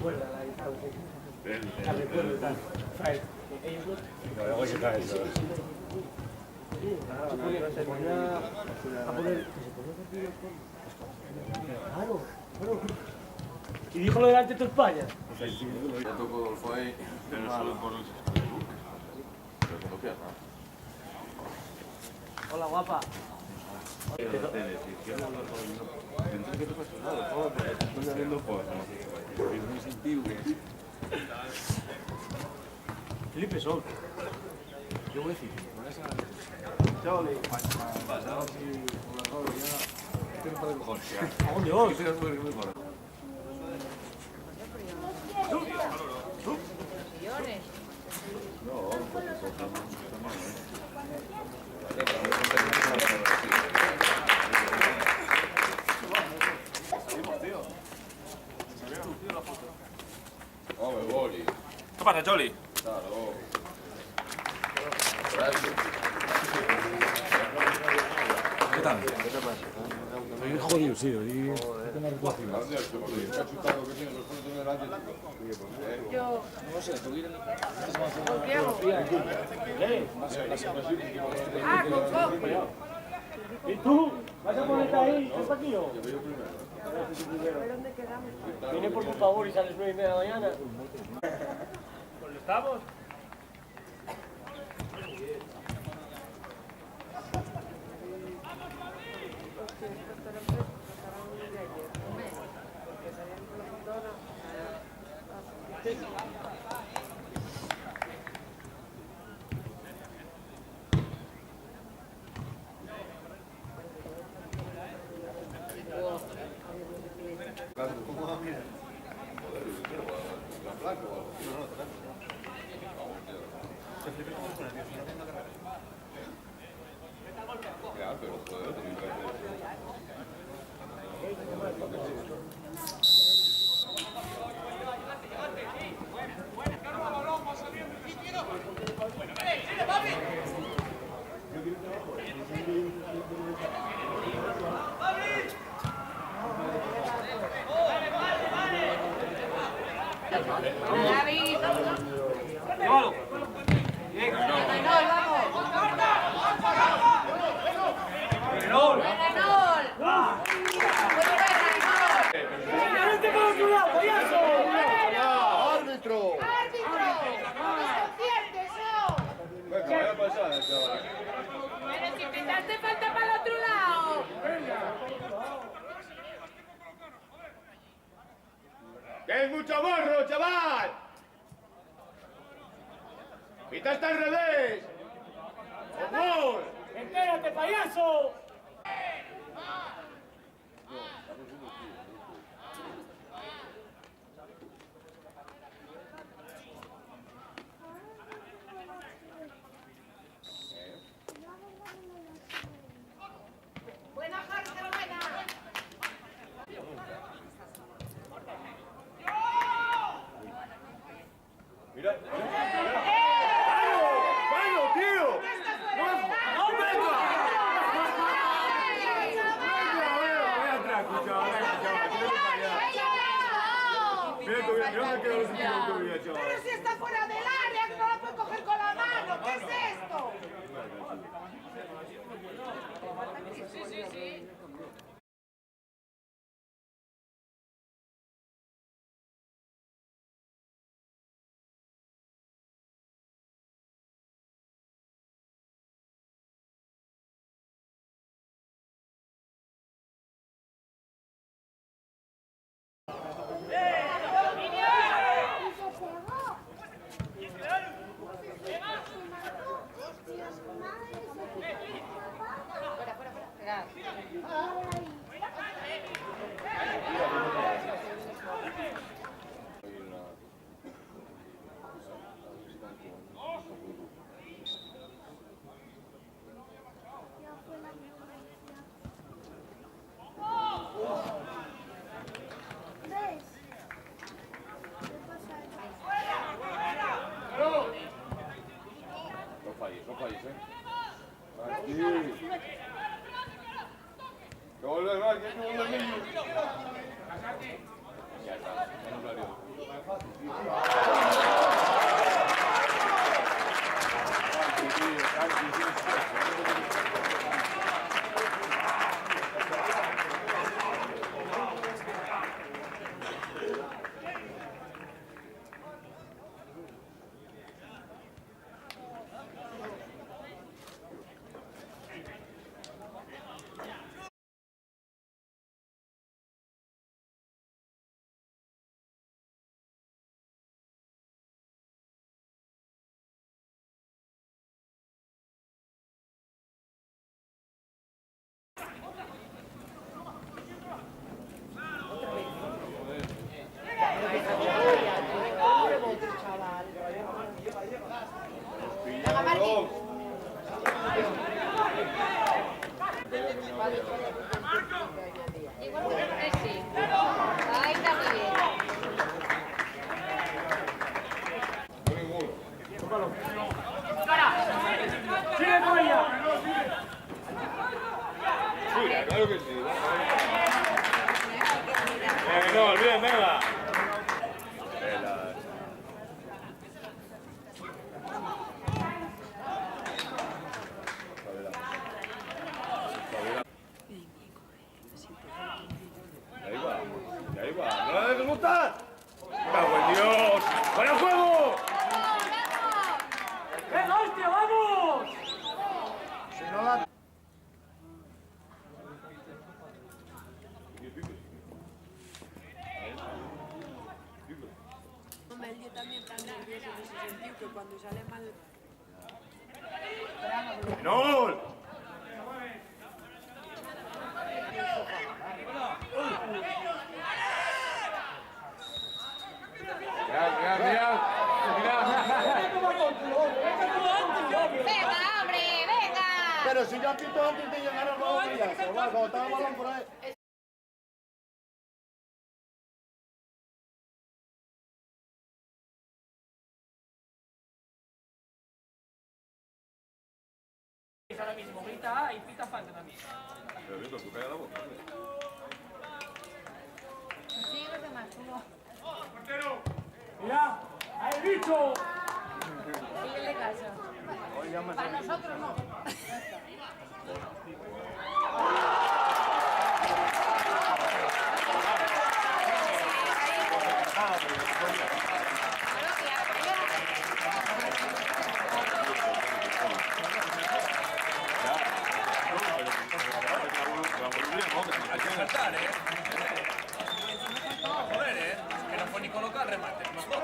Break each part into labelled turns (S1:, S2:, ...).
S1: recuerda la distancia. La recuerdo y tal. Ellos no.
S2: Luego se cae eso.
S1: Claro, se ponía a poner. Claro, claro. Y dijo lo delante de toda España.
S3: Ya tocó Golfo ahí.
S2: Pero solo por los
S3: Pero que no pierda.
S1: Hola, guapa.
S2: Mientras que te pasa nada, todo porque te estoy haciendo por es muy sentido que
S1: Felipe Sol.
S2: yo voy a decir, con esa Chole, pasado así por la joven ya tengo para cojones ya.
S1: ¡Oh, Dios!
S2: Que tengas muy mejor. No, porque son
S3: Hombre, boli.
S4: ¿Qué pasa, Choli?
S3: Claro. Gracias.
S2: ¿Qué tal? Estoy jodido, sí, hoy tengo una recuperación.
S5: Yo.
S2: No sé, tú vienes.
S5: ¿Con qué hago? Ah, con coco.
S1: ¿Y tú? ¿Vas a ponerte ahí? ¿Estás aquí o?
S5: ¿Dónde quedamos?
S1: Vine por tu favor y sales 9:30 de la mañana. ¿Dónde estamos?
S5: David.
S4: ¡Llévalo!
S5: Renol, vamos.
S4: ¡Renol!
S5: Renol.
S1: ¡No te puedo ayudar, payaso!
S3: ¡Árbitro!
S5: ¡Árbitro! ¡Desconciertes, no!
S3: Venga, vaya a pasar, chaval.
S5: Pero si pitaste falta para el otro lado.
S3: ¡Que es mucho morro, chaval! ¡Pitaste al revés! ¡Gol!
S1: ¡Entérate, payaso!
S5: Buena, Harker, buena.
S3: Mira. ¡Vamos, tío!
S5: Pero si está fuera del área, que no la puede coger con la mano. ¿Qué es esto? Sí, sí, sí.
S3: No falles, ¿eh? Aquí. Que volver, va, que volver, niño. Ya está, no
S5: Venga, Martín.
S6: Sí. Ahí está muy bien.
S1: ¡Sigue con ella!
S3: Sí, claro que sí. No, olviden, venga. Ahí va. ¿No la dejes gustar? ¡Cago en Dios! ¡Para el juego!
S1: ¡Venga, hostia, vamos!
S7: Hombre, yo también tan nervioso en ese sentido que cuando sale mal.
S3: ¡Menor!
S6: Venga, hombre, venga.
S2: Pero si yo pito antes de llegar al juego, mira, cuando estaba el balón por ahí.
S1: Ahora mismo grita y pita falta también.
S3: Pero Víctor, tú calla la boca.
S6: Sí, los demás, uno.
S1: ¡Mira! ¡Ahí el bicho!
S6: Síguele caso. Para nosotros no.
S4: Hay que saltar, ¿eh? Joder, ¿eh? Que no fue ni colocar remate. Mejor.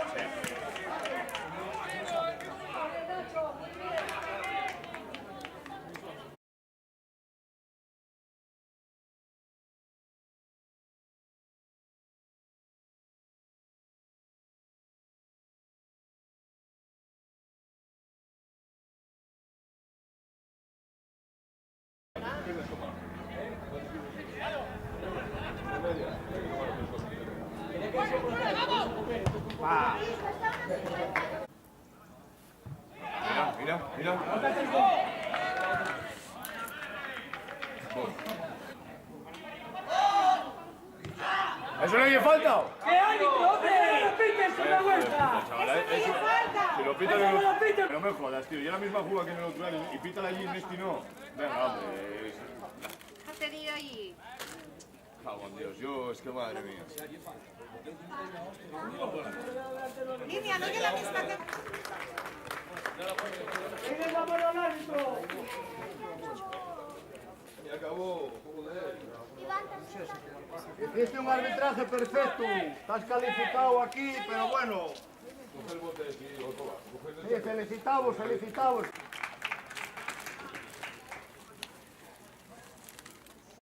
S3: Mira. ¿Eso no hay falta?
S1: ¡Qué árbitro, hombre! ¡No lo piques, sin vergüenza!
S3: Si lo pita no me jodas, tío. Yo la misma jugada que en el otro año y pítala allí en este no. Venga, hombre.
S6: ¿Qué has tenido allí?
S3: Cago en Dios, yo es que madre mía.
S5: Línea, no es la misma que...
S1: ¡Sigue la mano al árbitro!
S3: Y acabó, joder.
S2: Hiciste un arbitraje perfecto. Estás calificado aquí, pero bueno.
S3: Coge el bote, sí, otro va.
S2: Sí, felicitamos.